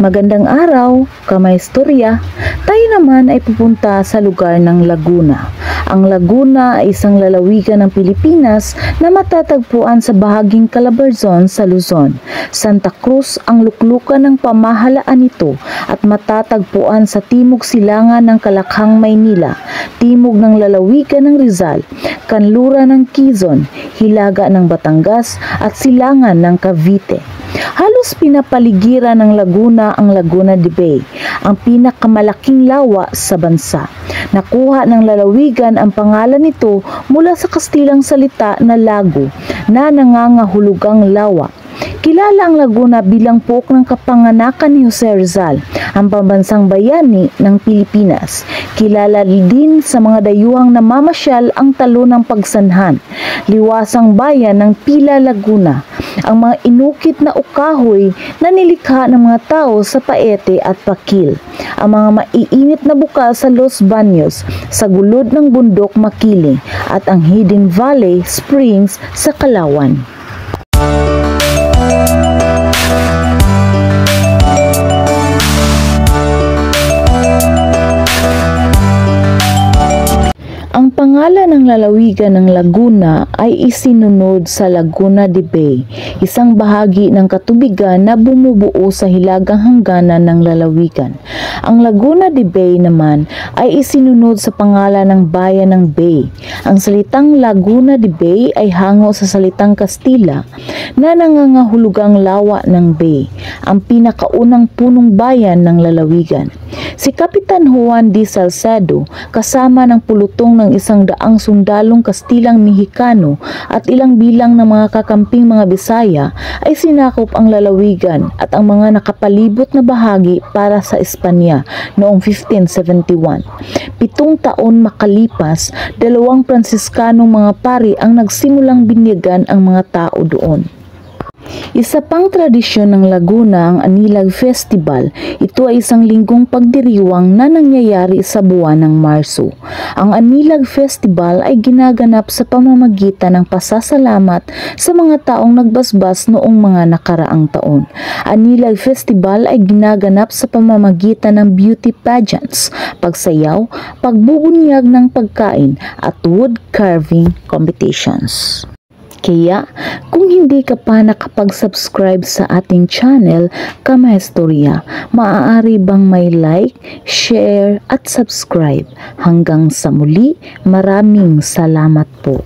Magandang araw, kamaistorya. Tayo naman ay pupunta sa lugar ng Laguna. Ang Laguna ay isang lalawigan ng Pilipinas na matatagpuan sa bahaging Calabarzon sa Luzon. Santa Cruz ang luklukan ng pamahalaan nito at matatagpuan sa timog silangan ng Kalakhang, Maynila, timog ng lalawigan ng Rizal, kanluran ng Quezon, hilaga ng Batangas at silangan ng Cavite. Halos pinapaligiran ng Laguna ang Laguna de Bay, ang pinakamalaking lawa sa bansa. Nakuha ng lalawigan ang pangalan nito mula sa Kastilang salita na lago na nangangahulugang lawa. Kilala ang Laguna bilang puok ng kapanganakan ni Jose Rizal, ang pambansang bayani ng Pilipinas. Kilala din sa mga dayuhang namamasyal ang talo ng pagsanhan, liwasang bayan ng Pila, Laguna, ang mga inukit na ukahoy na nilikha ng mga tao sa Paete at Pakil, ang mga maiinit na bukal sa Los Baños, sa gulod ng bundok Makiling, at ang Hidden Valley Springs sa Kalawan. Ang pangalan ng lalawigan ng Laguna ay isinunod sa Laguna de Bay, isang bahagi ng katubigan na bumubuo sa hilagang hangganan ng lalawigan. Ang Laguna de Bay naman ay isinunod sa pangalan ng bayan ng Bay. Ang salitang Laguna de Bay ay hango sa salitang Kastila na nangangahulugang lawa ng Bay, ang pinakaunang punong bayan ng lalawigan. Si Kapitan Juan D. Salcedo kasama ng pulutong ng 100 sundalong Kastilang Mexicano at ilang bilang ng mga kakamping mga Bisaya ay sinakop ang lalawigan at ang mga nakapalibot na bahagi para sa Espanya noong 1571. 7 taon makalipas, 2 Pransiskanong mga pari ang nagsimulang binyagan ang mga tao doon. Isa pang tradisyon ng Laguna ang Anilag Festival. Ito ay isang linggong pagdiriwang na nangyayari sa buwan ng Marso. Ang Anilag Festival ay ginaganap sa pamamagitan ng pasasalamat sa mga taong nagbasbas noong mga nakaraang taon. Anilag Festival ay ginaganap sa pamamagitan ng beauty pageants, pagsayaw, pagbubunyag ng pagkain at wood carving competitions. Kaya, kung hindi ka pa nakapag-subscribe sa ating channel, Kamaistorya, maaari bang may like, share at subscribe? Hanggang sa muli, maraming salamat po.